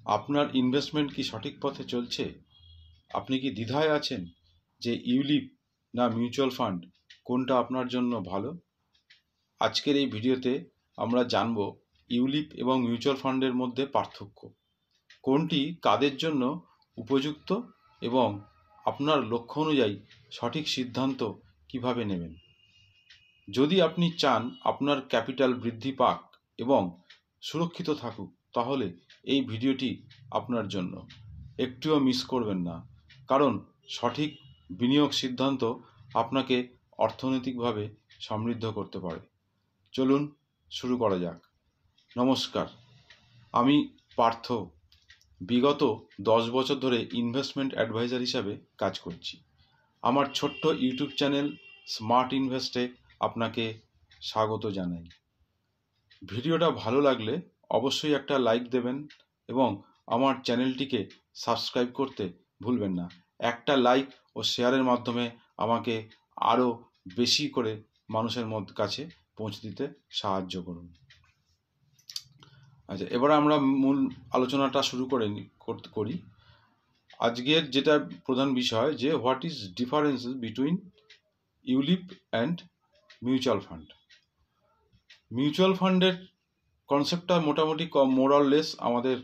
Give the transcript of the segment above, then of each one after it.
আপনার ইনভেস্টমেন্ট কি সঠিক পথে চলছে? আপনি কি দ্বিধায় আছেন যে ইউলিপ না মিউচুয়াল ফান্ড কোনটা আপনার জন্য ভালো? আজকের এই ভিডিওতে আমরা জানব ইউলিপ এবং মিউচুয়াল ফান্ডের মধ্যে পার্থক্য, কোনটি কাদের জন্য উপযুক্ত এবং আপনার লক্ষ্য অনুযায়ী সঠিক সিদ্ধান্ত কিভাবে নেবেন। যদি আপনি চান আপনার ক্যাপিটাল বৃদ্ধি পাক এবং সুরক্ষিত থাকুক, তাহলে এই ভিডিওটি আপনার জন্য। একটুও মিস করবেন না, কারণ সঠিক বিনিয়োগ সিদ্ধান্ত আপনাকে অর্থনৈতিকভাবে সমৃদ্ধ করতে পারে। চলুন শুরু করা যাক। নমস্কার, আমি পার্থ। বিগত 10 বছর ধরে ইনভেস্টমেন্ট অ্যাডভাইজার হিসাবে কাজ করছি। আমার ছোট্ট ইউটিউব চ্যানেল স্মার্ট ইনভেস্টে আপনাকে স্বাগত জানাই। ভিডিওটা ভালো লাগলে অবশ্যই একটা লাইক দেবেন এবং আমার চ্যানেলটিকে সাবস্ক্রাইব করতে ভুলবেন না। একটা লাইক ও শেয়ারের মাধ্যমে আমাকে আরও বেশি করে মানুষের কাছে পৌঁছে দিতে সাহায্য করুন। আচ্ছা, এবারে আমরা মূল আলোচনাটা শুরু করি। আজকের যেটা প্রধান বিষয়, যে what is differences between ULIP and mutual fund. Mutual ফান্ডের কনসেপ্টটা মোটামুটি মোর অর লেস আমাদের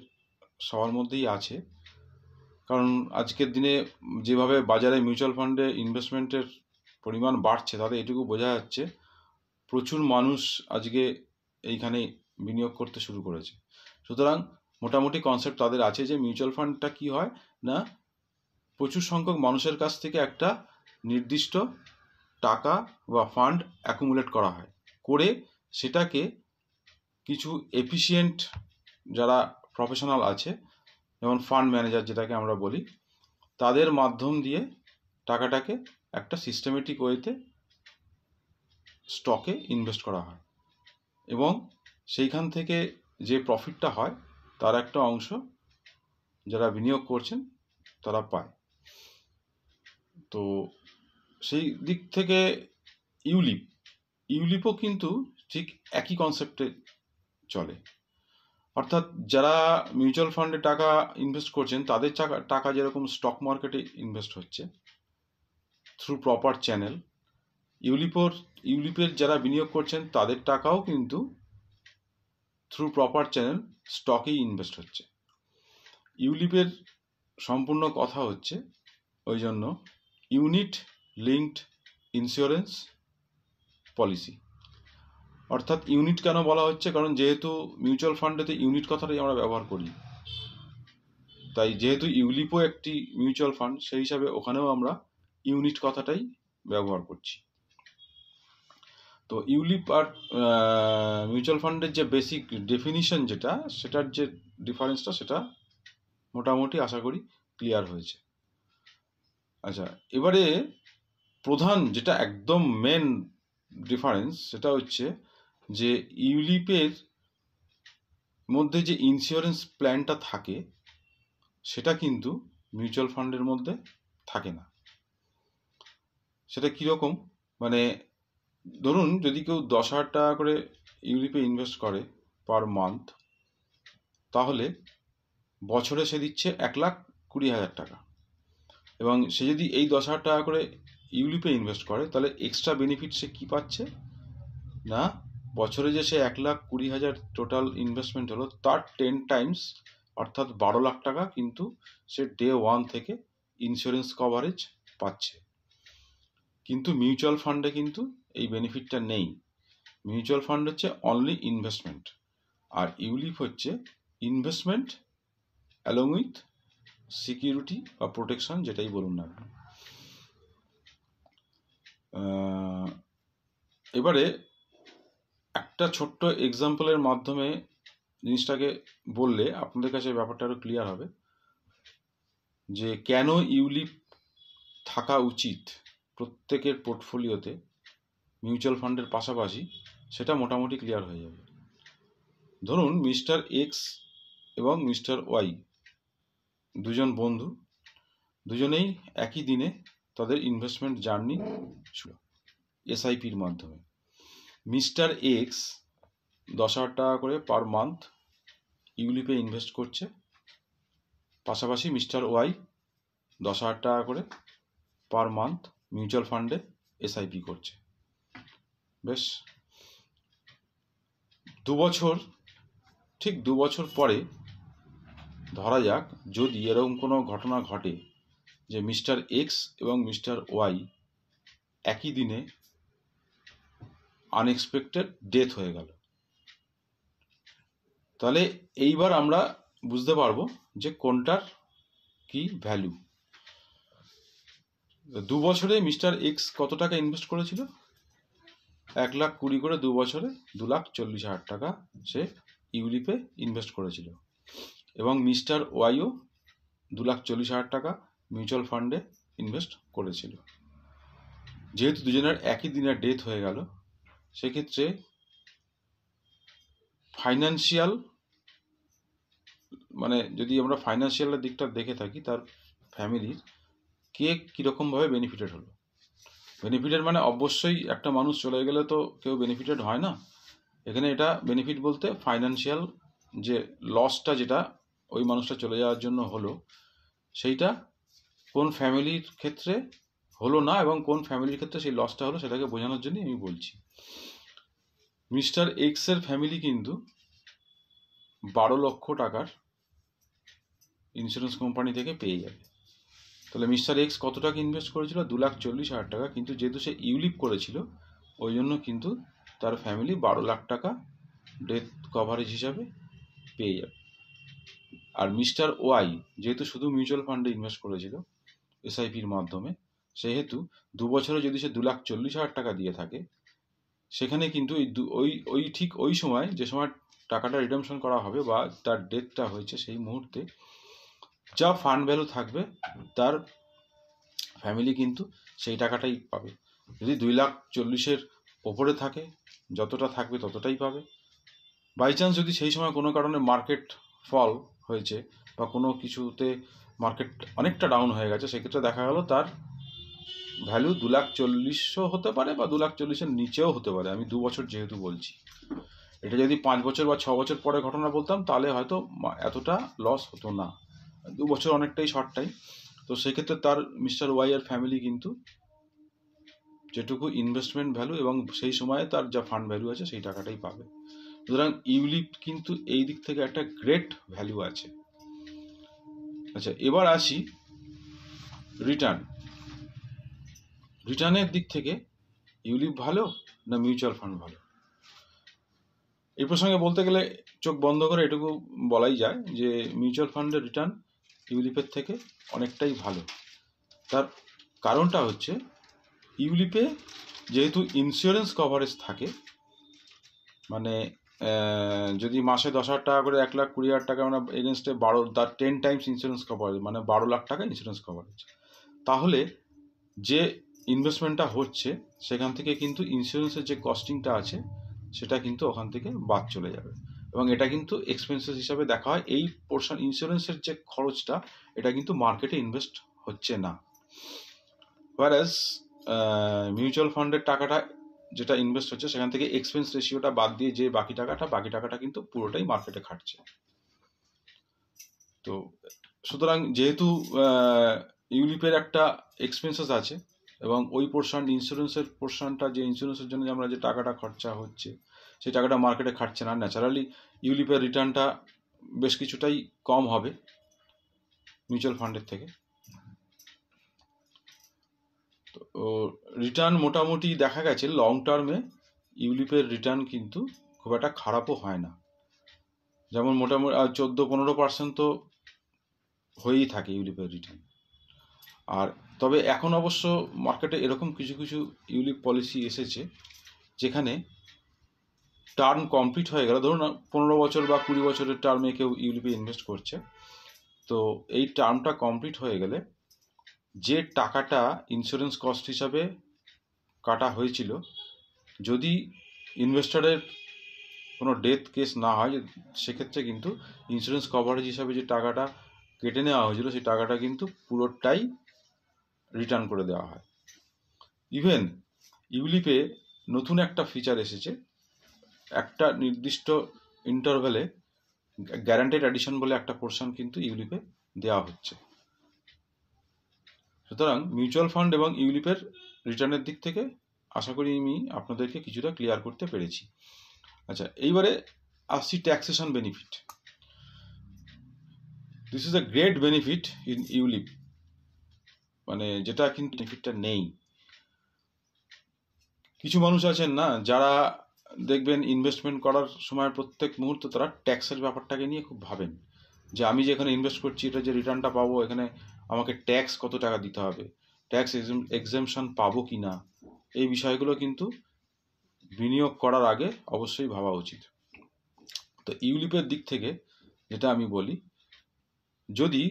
সবার মধ্যেই আছে, কারণ আজকের দিনে যেভাবে বাজারে মিউচুয়াল ফান্ডে ইনভেস্টমেন্টের পরিমাণ বাড়ছে, তাতে এটুকু বোঝা যাচ্ছে প্রচুর মানুষ আজকে এইখানে বিনিয়োগ করতে শুরু করেছে। সুতরাং মোটামুটি কনসেপ্ট তাদের আছে যে মিউচুয়াল ফান্ডটা কি হয় না, প্রচুর সংখ্যক মানুষের কাছ থেকে একটা নির্দিষ্ট টাকা বা ফান্ড অ্যাকুমুলেট করা হয়, করে সেটাকে কিছু এফিশিয়েন্ট যারা প্রফেশনাল আছে, যেমন ফান্ড ম্যানেজার যেটাকে আমরা বলি, তাদের মাধ্যম দিয়ে টাকাটাকে একটা সিস্টেমেটিক ওয়েতে স্টকে ইনভেস্ট করা হয় এবং সেইখান থেকে যে প্রফিটটা হয় তার একটা অংশ যারা বিনিয়োগ করছেন তারা পায়। তো সেই দিক থেকে ইউলিপও কিন্তু ঠিক একই কনসেপ্টে চলে। অর্থাৎ যারা মিউচুয়াল ফান্ডে টাকা ইনভেস্ট করছেন, তাদের টাকা যেরকম স্টক মার্কেটে ইনভেস্ট হচ্ছে থ্রু প্রপার চ্যানেল, ইউলিপের যারা বিনিয়োগ করছেন তাদের টাকাও কিন্তু থ্রু প্রপার চ্যানেল স্টকেই ইনভেস্ট হচ্ছে। ইউলিপের সম্পূর্ণ কথা হচ্ছে ওই জন্য ইউনিট লিঙ্কড ইন্স্যুরেন্স পলিসি। অর্থাৎ ইউনিট কেন বলা হচ্ছে, কারণ যেহেতু মিউচুয়াল ফান্ডেতে ইউনিট কথাটাই আমরা ব্যবহার করি, তাই যেহেতু ইউলিপও একটি মিউচুয়াল ফান্ড, সেই হিসাবে ওখানেও আমরা ইউনিট কথাটাই ব্যবহার করছি। তো ইউলিপ আর মিউচুয়াল ফান্ডের যে বেসিক ডেফিনিশন যেটা, সেটার যে ডিফারেন্সটা, সেটা মোটামুটি আশা করি ক্লিয়ার হয়েছে। আচ্ছা, এবারে প্রধান যেটা একদম মেন ডিফারেন্স, সেটা হচ্ছে যে ইউলিপের মধ্যে যে ইন্স্যুরেন্স প্ল্যানটা থাকে, সেটা কিন্তু মিউচুয়াল ফান্ডের মধ্যে থাকে না। সেটা কীরকম, মানে ধরুন যদি কেউ 10,000 টাকা করে ইউলিপে ইনভেস্ট করে পার মান্থ, তাহলে বছরে সে দিচ্ছে 1,20,000 টাকা। এবং সে যদি এই 10,000 টাকা করে ইউলিপে ইনভেস্ট করে, তাহলে এক্সট্রা বেনিফিট সে কী পাচ্ছে না, বছরে যে সে 1,20,000 টোটাল ইনভেস্টমেন্ট হলো, তার 10 টাইমস অর্থাৎ 12 লাখ টাকা কিন্তু সে ডে 1 থেকে ইন্স্যুরেন্স কভারেজ পাচ্ছে। কিন্তু মিউচুয়াল ফান্ডে কিন্তু এই বেনিফিটটা নেই। মিউচুয়াল ফান্ড হচ্ছে অনলি ইনভেস্টমেন্ট, আর ইউলিপ হচ্ছে ইনভেস্টমেন্ট অ্যালং উইথ সিকিউরিটি বা প্রোটেকশন, যেটাই বলুন না। এবারে একটা ছোট্ট এক্সাম্পলের মাধ্যমে জিনিসটাকে বললে আপনাদের কাছে ব্যাপারটা আরও ক্লিয়ার হবে যে কেন ইউলিপ থাকা উচিত প্রত্যেকের পোর্টফোলিওতে মিউচুয়াল ফান্ডের পাশাপাশি, সেটা মোটামুটি ক্লিয়ার হয়ে যাবে। ধরুন মিস্টার এক্স এবং মিস্টার ওয়াই দুজন বন্ধু, দুজনেই একই দিনে তাদের ইনভেস্টমেন্ট জার্নি শুরু এসআইপির মাধ্যমে। মিস্টার এক্স 10,000 টাকা করে পার মান্থ ইউলিপে ইনভেস্ট করছে পাশাপাশি মিস্টার ওয়াই 10,000 টাকা করে পার মান্থ মিউচুয়াল ফান্ডে এসআইপি করছে। বেশ, 2 বছর, ঠিক 2 বছর পরে ধরা যাক যদি এরকম কোনো ঘটনা ঘটে যে মিস্টার এক্স এবং মিস্টার ওয়াই একই দিনে আনএক্সপেক্টেড ডেথ হয়ে গেল, তাহলে এইবার আমরা বুঝতে পারবো যে কোনটার কি ভ্যালু। 2 বছরে মিস্টার এক্স কত টাকা ইনভেস্ট করেছিল? 1,20,000 করে 2 বছরে 2,40,000 টাকা সে ইউলিপে ইনভেস্ট করেছিল, এবং মিস্টার ওয়াইও 2,40,000 টাকা মিউচুয়াল ফান্ডে ইনভেস্ট করেছিল। যেহেতু দুজনের একই দিনে ডেথ হয়ে গেল, সেক্ষেত্রে ফাইন্যান্সিয়াল, মানে যদি আমরা ফাইন্যান্সিয়ালের দিকটা দেখে থাকি, তার ফ্যামিলির কে কীরকমভাবে বেনিফিটেড হলো। বেনিফিটেড মানে অবশ্যই একটা মানুষ চলে গেলে তো কেউ বেনিফিটেড হয় না। এখানে এটা বেনিফিট বলতে ফাইন্যান্সিয়াল যে লসটা যেটা ওই মানুষটা চলে যাওয়ার জন্য হলো, সেইটা কোন ফ্যামিলির ক্ষেত্রে হলো না এবং কোন ফ্যামিলির ক্ষেত্রে সেই লসটা হলো সেটাকে বোঝানোর জন্যই আমি বলছি। মিস্টার এক্সের ফ্যামিলি কিন্তু 12 লক্ষ টাকার ইন্স্যুরেন্স কোম্পানি থেকে পেয়ে যাবে। তাহলে মিস্টার এক্স কত টাকা ইনভেস্ট করেছিল? 2,40,000 টাকা, কিন্তু যেহেতু সে ইউলিপ করেছিল ওই জন্য কিন্তু তার ফ্যামিলি 12 লাখ টাকা ডেথ কভারেজ হিসাবে পেয়ে যাবে। আর মিস্টার ওয়াই যেহেতু শুধু মিউচুয়াল ফান্ডে ইনভেস্ট করেছিল এসআইপির মাধ্যমে, সেহেতু 2 বছরে যদি সে 2,40,000 টাকা দিয়ে থাকে, সেখানে কিন্তু ওই ঠিক ওই সময় যে সময় টাকাটা রিডামশন করা হবে বা তার ডেথটা হয়েছে সেই মুহূর্তে যা ফান্ড ভ্যালু থাকবে তার ফ্যামিলি কিন্তু সেই টাকাটাই পাবে। যদি 2,40,000-এর ওপরে থাকে, যতটা থাকবে ততটাই পাবে। বাই চান্স যদি সেই সময় কোনো কারণে মার্কেট ফল হয়েছে বা কোনো কিছুতে মার্কেট অনেকটা ডাউন হয়ে গেছে, সেক্ষেত্রে দেখা গেল তার ভ্যালু 2,40,000 হতে পারে বা 2,40,000-এর নিচেও হতে পারে। আমি 2 বছর যেহেতু বলছি, এটা যদি 5 বছর বা 6 বছর পরে ঘটনা বলতাম তাহলে হয়তো এতটা লস হতো না। 2 বছর অনেকটাই শর্ট টাইম, তো সেক্ষেত্রে তার মিস্টার ওয়াই এর ফ্যামিলি কিন্তু যেটুকু ইনভেস্টমেন্ট ভ্যালু এবং সেই সময়ে তার যা ফান্ড ভ্যালু আছে সেই টাকাটাই পাবে। সুতরাং ইউলিপ কিন্তু এই দিক থেকে একটা গ্রেট ভ্যালু আছে। আচ্ছা, এবার আসি রিটার্নের দিক থেকে ইউলিপ ভালো না মিউচুয়াল ফান্ড ভালো? এই প্রসঙ্গে বলতে গেলে চোখ বন্ধ করে এটুকু বলাই যায় যে মিউচুয়াল ফান্ডের রিটার্ন ইউলিপের থেকে অনেকটাই ভালো। তার কারণটা হচ্ছে ইউলিপে যেহেতু ইন্স্যুরেন্স কভারেজ থাকে, মানে যদি মাসে 10,000 টাকা করে 1,20,000 টাকা আমরা এগেনস্টে 10 টাইমস ইন্স্যুরেন্স কভারেজ, মানে 12 লাখ টাকা ইন্স্যুরেন্স কভারেজ, তাহলে যে ইনভেস্টমেন্টটা হচ্ছে সেখান থেকে কিন্তু ইন্স্যুরেন্সের যে কস্টিংটা আছে সেটা কিন্তু ওখান থেকে বাদ চলে যাবে, এবং এটা কিন্তু এক্সপেন্সেস হিসাবে দেখা হয়। এই পোর্শন ইন্স্যুরেন্সের যে খরচটা, এটা কিন্তু মার্কেটে ইনভেস্ট হচ্ছে না। ওয়ারাস মিউচুয়াল ফান্ডের টাকাটা যেটা ইনভেস্ট হচ্ছে সেখান থেকে এক্সপেন্স রেশিওটা বাদ দিয়ে যে বাকি টাকাটা কিন্তু পুরোটাই মার্কেটে খাটছে। তো সুতরাং যেহেতু ইউলিপের একটা এক্সপেন্সেস আছে এবং ওই পোর্শন ইন্স্যুরেন্সের পোর্শনটা, যে ইন্স্যুরেন্সের জন্য আমরা যে টাকাটা খরচা হচ্ছে সেই টাকাটা মার্কেটে খাটছে না, ন্যাচারালি ইউলিপের রিটার্নটা বেশ কিছুটাই কম হবে মিউচুয়াল ফান্ডের থেকে। তো রিটার্ন মোটামুটি দেখা গেছে লং টার্মে ইউলিপের রিটার্ন কিন্তু খুব একটা খারাপও হয় না, যেমন মোটামুটি 14-15% তো হয়েই থাকে ইউলিপের রিটার্ন। আর তবে এখন অবশ্য মার্কেটে এরকম কিছু কিছু ইউলিপ পলিসি এসেছে যেখানে টার্ম কমপ্লিট হয়ে গেল, ধরুন 15 বছর বা 20 বছরের টার্মে কেউ ইউলিপে ইনভেস্ট করছে, তো এই টার্মটা কমপ্লিট হয়ে গেলে যে টাকাটা ইন্স্যুরেন্স কস্ট হিসাবে কাটা হয়েছিল, যদি ইনভেস্টরের কোনো ডেথ কেস না হয় সেক্ষেত্রে কিন্তু ইন্স্যুরেন্স কভারেজ হিসাবে যে টাকাটা কেটে নেওয়া হয়েছিল সেই টাকাটা কিন্তু পুরোটাই রিটার্ন করে দেওয়া হয়। ইভেন ইউলিপে নতুন একটা ফিচার এসেছে, একটা নির্দিষ্ট ইন্টারভ্যালে গ্যারান্টেড অ্যাডিশন বলে একটা পোর্শন কিন্তু ইউলিপে দেওয়া হচ্ছে। সুতরাং মিউচুয়াল ফান্ড এবং ইউলিপের রিটার্নের দিক থেকে আশা করি আমি আপনাদেরকে কিছুটা ক্লিয়ার করতে পেরেছি। আচ্ছা, এইবারে আসছি taxation benefit. This is a great benefit in ULIP, মানে যেটা কিন্তু বেনিফিটটা নেই। কিছু মানুষ আছেন না, যারা দেখবেন ইনভেস্টমেন্ট করার সময় প্রত্যেক মুহূর্তে তারা ট্যাক্সের ব্যাপারটাকে নিয়ে খুব ভাবেন, যে আমি যে এখানে ইনভেস্ট করছি এটা যে রিটার্নটা পাবো, এখানে আমাকে ট্যাক্স কত টাকা দিতে হবে, ট্যাক্স এক্সেমশন পাবো কি না, এই বিষয়গুলো কিন্তু বিনিয়োগ করার আগে অবশ্যই ভাবা উচিত। তো ইউলিপের দিক থেকে যেটা আমি বলি, যদি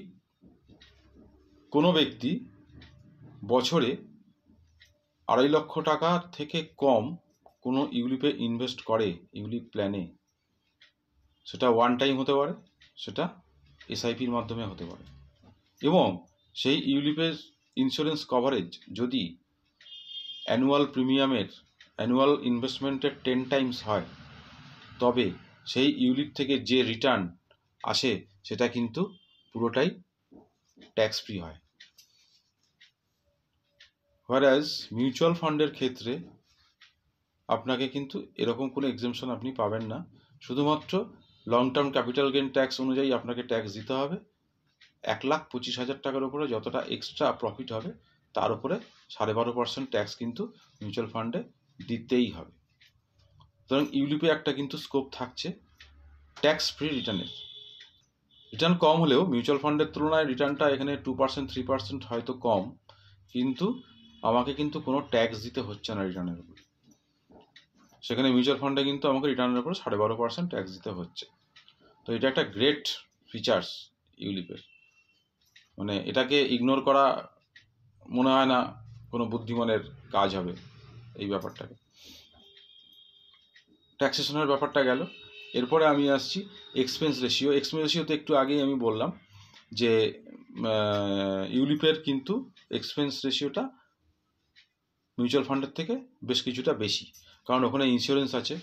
কোনো ব্যক্তি বছরে 2.5 লক্ষ টাকা থেকে কম কোনো ইউলিপে ইনভেস্ট করে, ইউলিপ প্ল্যানে, সেটা ওয়ান টাইম হতে পারে, সেটা এসআইপির মাধ্যমে হতে পারে, এবং সেই ইউলিপের ইন্স্যুরেন্স কভারেজ যদি অ্যানুয়াল ইনভেস্টমেন্টের 10 টাইমস হয়, তবে সেই ইউলিপ থেকে যে রিটার্ন আসে সেটা কিন্তু পুরোটাই ট্যাক্স ফ্রি হয়। হোয়ারাজ মিউচুয়াল ফান্ডের ক্ষেত্রে আপনাকে কিন্তু এরকম কোনো এক্সেমশন আপনি পাবেন না। শুধুমাত্র long term capital gain tax অনুযায়ী আপনাকে ট্যাক্স দিতে হবে। 1,25,000 টাকার উপরে যতটা এক্সট্রা প্রফিট হবে তার উপরে 12.5% ট্যাক্স কিন্তু মিউচুয়াল ফান্ডে দিতেই হবে। সুতরাং ইউলিপে একটা কিন্তু স্কোপ থাকছে ট্যাক্স ফ্রি রিটার্নের। রিটার্ন কম হলেও মিউচুয়াল ফান্ডের তুলনায় রিটার্নটা এখানে 2%, 3% হয়তো কম, কিন্তু আমাকে কিন্তু কোনো ট্যাক্স দিতে হচ্ছে না রিটার্নের উপর। সেখানে মিউচুয়াল ফান্ডে কিন্তু আমাকে রিটার্নের উপর 12.5% ট্যাক্স দিতে হচ্ছে। তো এটা একটা গ্রেট ফিচার্স ইউলিপের, মানে এটাকে ইগনোর করা মনে হয় না কোনো বুদ্ধিমানের কাজ হবে। এই ব্যাপারটাকে, ট্যাক্সেশনের ব্যাপারটা গেল। এরপরে আমি আসছি এক্সপেন্স রেশিও। এক্সপেন্স রেশিওতে একটু আগেই আমি বললাম যে ইউলিপের কিন্তু এক্সপেন্স রেশিওটা মিউচুয়াল ফান্ডের থেকে বেশ কিছুটা বেশি, কারণ ওখানে ইন্স্যুরেন্স আছে,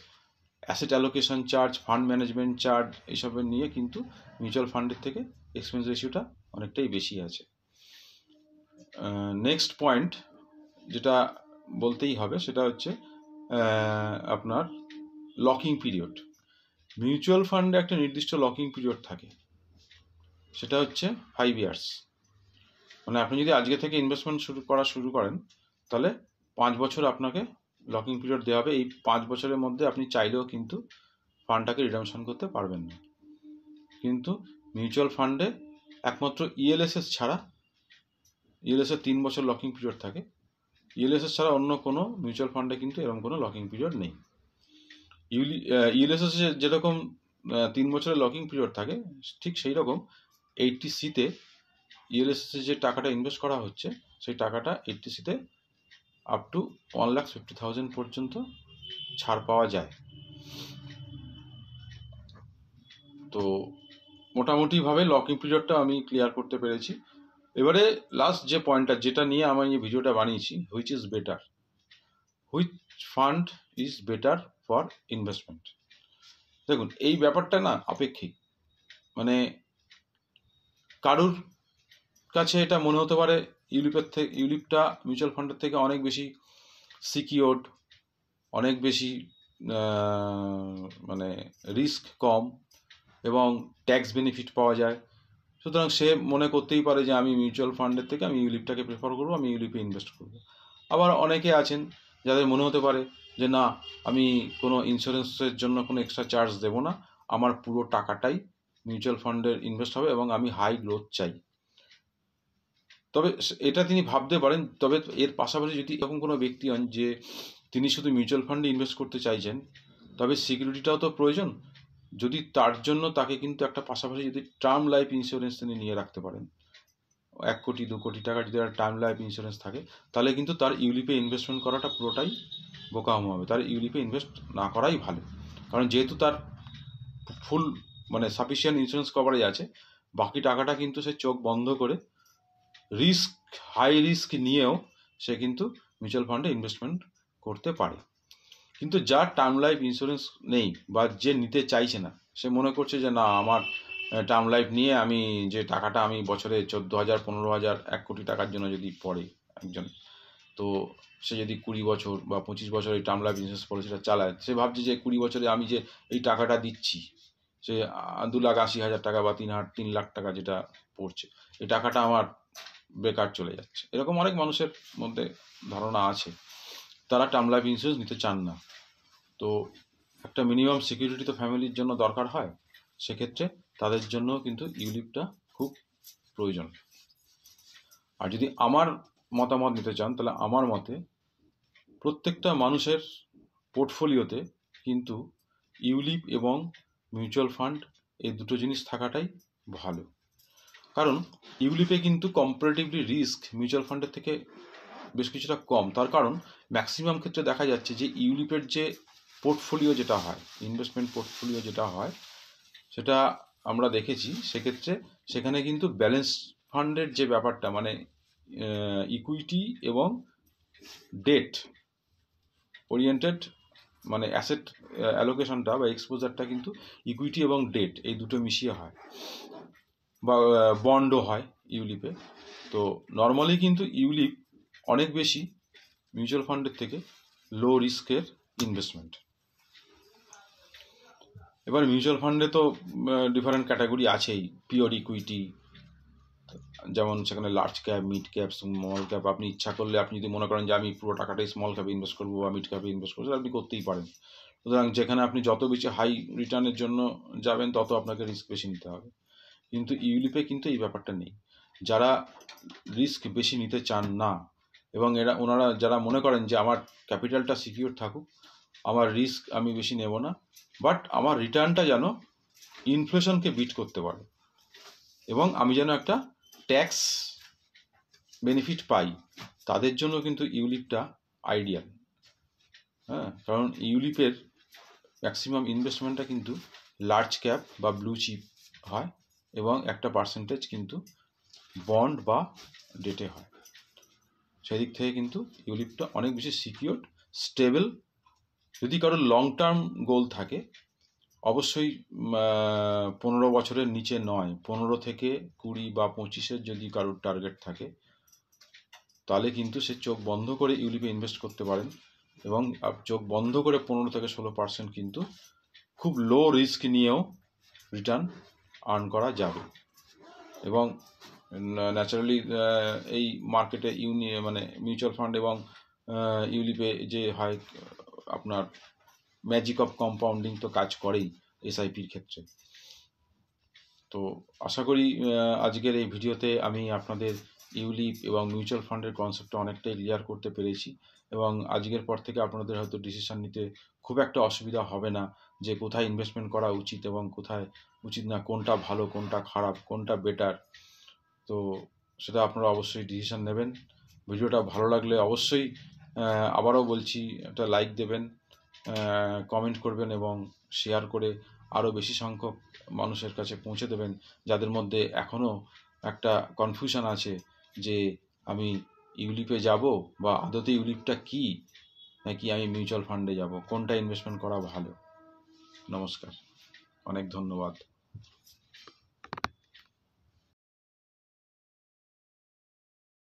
asset allocation charge, fund management charge, এইসবের নিয়ে কিন্তু মিউচুয়াল ফান্ডের থেকে এক্সপেন্স রেশিওটা অনেকটাই বেশি আছে। নেক্সট পয়েন্ট যেটা বলতেই হবে সেটা হচ্ছে আপনার লকিং পিরিয়ড। মিউচুয়াল ফান্ডে একটা নির্দিষ্ট লকিং পিরিয়ড থাকে, সেটা হচ্ছে 5 ইয়ার্স। মানে আপনি যদি আজকে থেকে ইনভেস্টমেন্ট শুরু করেন, তাহলে 5 বছর আপনাকে লকিং পিরিয়ড দেওয়া হবে। এই 5 বছরের মধ্যে আপনি চাইলেও কিন্তু ফান্ডটাকে রিডামশন করতে পারবেন না। কিন্তু মিউচুয়াল ফান্ডে একমাত্র ইএলএসএস ছাড়া, ইএলএসএস 3 বছর লকিং পিরিয়ড থাকে, ইএলএসএস ছাড়া অন্য কোনো মিউচুয়াল ফান্ডে কিন্তু এরকম কোনো লকিং পিরিয়ড নেই। ইএলএসএস যেরকম 3 বছরের লকিং পিরিয়ড থাকে, ঠিক সেই রকম 80C-তে ইএলএসএস যে টাকাটা ইনভেস্ট করা হচ্ছে, সেই টাকাটা 80C-তে আপ টু 1,50,000 পর্যন্ত ছাড় পাওয়া যায়। তো মোটামুটিভাবে লকিং পিরিয়ডটা আমি ক্লিয়ার করতে পেরেছি। এবারে লাস্ট যে পয়েন্টটা, যেটা নিয়ে আমি এই ভিডিওটা বানিয়েছি, which is better, which fund is better for investment. দেখুন, এই ব্যাপারটা না আপেক্ষিক, মানে কারুর কাছে এটা মনে হতে পারে ইউলিপটা মিউচুয়াল ফান্ডের থেকে অনেক বেশি সিকিওর্ড, অনেক বেশি মানে রিস্ক কম এবং ট্যাক্স বেনিফিট পাওয়া যায়। সুতরাং সে মনে করতেই পারে যে আমি মিউচুয়াল ফান্ডের থেকে আমি ইউলিপটাকে প্রেফার করবো, আমি ইউলিপে ইনভেস্ট করবো। আবার অনেকে আছেন যাদের মনে হতে পারে যে না, আমি কোনো ইন্স্যুরেন্সের জন্য কোনো এক্সট্রা চার্জ দেবো না, আমার পুরো টাকাটাই মিউচুয়াল ফান্ডের ইনভেস্ট হবে এবং আমি হাই গ্রোথ চাই। তবে এটা তিনি ভাবতে পারেন। তবে এর পাশাপাশি যদি এরকম কোনো ব্যক্তি হন যে তিনি শুধু মিউচুয়াল ফান্ডে ইনভেস্ট করতে চাইছেন, তবে সিকিউরিটিটাও তো প্রয়োজন। যদি তার জন্য তাকে কিন্তু একটা পাশাপাশি যদি টার্ম লাইফ ইন্স্যুরেন্স তিনি নিয়ে রাখতে পারেন, 1 কোটি 2 কোটি টাকা যদি একটা টার্ম লাইফ ইন্স্যুরেন্স থাকে, তাহলে কিন্তু তার ইউলিপে ইনভেস্টমেন্ট করাটা পুরোটাই বোকামো হবে। তার ইউলিপে ইনভেস্ট না করাই ভালো, কারণ যেহেতু তার ফুল মানে সাফিসিয়েন্ট ইন্স্যুরেন্স কভারেজ আছে, বাকি টাকাটা কিন্তু সে চোখ বন্ধ করে হাই রিস্ক নিয়েও সে কিন্তু মিউচুয়াল ফান্ডে ইনভেস্টমেন্ট করতে পারে। কিন্তু যার টার্ম লাইফ ইন্স্যুরেন্স নেই বা যে নিতে চাইছে না, সে মনে করছে যে না, আমার টার্ম লাইফ নিয়ে আমি যে টাকাটা আমি বছরে 14,000 15,000 1 কোটি টাকার জন্য যদি পড়ে একজন, তো সে যদি 20 বছর বা 25 বছর এই টার্ম লাইফ ইন্স্যুরেন্স পলিসিটা চালায়, সে ভাবছে যে 20 বছরে আমি যে এই টাকাটা দিচ্ছি, সে 2,80,000 টাকা বা 3 লাখ টাকা যেটা পড়ছে, এই টাকাটা আমার বেকার চলে যাচ্ছে। এরকম অনেক মানুষের মধ্যে ধারণা আছে, তারা টার্ম লাইফ ইন্স্যুরেন্স নিতে চান না। তো একটা মিনিমাম সিকিউরিটি তো ফ্যামিলির জন্য দরকার হয়, সেক্ষেত্রে তাদের জন্য কিন্তু ইউলিপটা খুব প্রয়োজন। আর যদি আমার মতামত নিতে চান, তাহলে আমার মতে প্রত্যেকটা মানুষের পোর্টফোলিওতে কিন্তু ইউলিপ এবং মিউচুয়াল ফান্ড এই দুটো জিনিস থাকাটাই ভালো। কারণ ইউলিপে কিন্তু কম্পারেটিভলি রিস্ক মিউচুয়াল ফান্ডের থেকে বেশ কিছুটা কম। তার কারণ ম্যাক্সিমাম ক্ষেত্রে দেখা যাচ্ছে যে ইউলিপের যে পোর্টফোলিও যেটা হয়, ইনভেস্টমেন্ট পোর্টফোলিও যেটা হয়, সেটা আমরা দেখেছি, সেক্ষেত্রে সেখানে কিন্তু ব্যালেন্স ফান্ডের যে ব্যাপারটা, মানে ইকুইটি এবং ডেট ওরিয়েন্টেড, মানে অ্যাসেট অ্যালোকেশনটা বা এক্সপোজারটা কিন্তু ইকুইটি এবং ডেট এই দুটো মিশিয়ে হয়, বা বন্ডও হয় ইউলিপে। তো নর্মালি কিন্তু ইউলিপ অনেক বেশি মিউচুয়াল ফান্ডের থেকে লো রিস্কের ইনভেস্টমেন্ট। এবার মিউচুয়াল ফান্ডে তো ডিফারেন্ট ক্যাটাগরি আছেই, পিওর ইকুইটি, যেমন সেখানে large cap, mid cap, small cap. আপনি ইচ্ছা করলে, আপনি যদি মনে করেন যে আমি পুরো টাকাটাই স্মল ক্যাপে ইনভেস্ট করবো বা মিড ক্যাপে ইনভেস্ট করবো, আপনি করতেই পারেন। সুতরাং যেখানে আপনি যত বেশি হাই রিটার্নের জন্য যাবেন, তত আপনাকে রিস্ক বেশি নিতে হবে। কিন্তু ইউলিপে কিন্তু এই ব্যাপারটা নেই। যারা রিস্ক বেশি নিতে চান না, এবং ওনারা যারা মনে করেন যে আমার ক্যাপিটালটা সিকিউর থাকুক, আমার রিস্ক আমি বেশি নেব না, বাট আমার রিটার্নটা যেন ইনফ্লেশনকে বিট করতে পারে, এবং আমি যেন একটা ট্যাক্স বেনিফিট পাই, তাদের জন্য কিন্তু ইউলিপটা আইডিয়াল। হ্যাঁ, কারণ ইউলিপের ম্যাক্সিমাম ইনভেস্টমেন্টটা কিন্তু লার্জ ক্যাপ বা ব্লু চিপ হয়, এবং একটা পার্সেন্টেজ কিন্তু বন্ড বা ডেটে হয়। সেদিক থেকে কিন্তু ইউলিপটা অনেক বেশি সিকিউরড, স্টেবল। যদি কারোর লং টার্ম গোল থাকে, অবশ্যই 15 বছরের নিচে নয়, 15 থেকে 20 বা 25-এর যদি কারোর টার্গেট থাকে, তাহলে কিন্তু সে চোখ বন্ধ করে ইউলিপে ইনভেস্ট করতে পারেন, এবং চোখ বন্ধ করে 15 থেকে 16% কিন্তু খুব লো রিস্ক নিয়েও রিটার্ন আর্ন করা যাবে। এবং ন্যাচারালি এই মার্কেটে মানে মিউচুয়াল ফান্ড এবং ইউলিপে যে হয়, আপনার ম্যাজিক অফ কম্পাউন্ডিং তো কাজ করেই এসআইপির ক্ষেত্রে। তো আশা করি আজকের এই ভিডিওতে আমি আপনাদের ইউলিপ এবং মিউচুয়াল ফান্ডের কনসেপ্টটা অনেকটাই ক্লিয়ার করতে পেরেছি, এবং আজকের পর থেকে আপনাদের হয়তো ডিসিশন নিতে খুব একটা অসুবিধা হবে না, যে কোথায় ইনভেস্টমেন্ট করা উচিত এবং কোথায় উচিত না, কোনটা ভালো, কোনটা খারাপ, কোনটা বেটার। তো সেটা আপনারা অবশ্যই ডিসিশন নেবেন। ভিডিওটা ভালো লাগলে অবশ্যই, আবারও বলছি, একটা লাইক দেবেন, কমেন্ট করবেন, এবং শেয়ার করে আরও বেশি সংখ্যক মানুষের কাছে পৌঁছে দেবেন, যাদের মধ্যে এখনও একটা কনফিউশন আছে যে আমি ইউলিপে যাব, বা আদতে ইউলিপটা কি, নাকি আমি মিউচুয়াল ফান্ডে যাব, কোনটা ইনভেস্টমেন্ট করা ভালো। নমস্কার, অনেক ধন্যবাদ।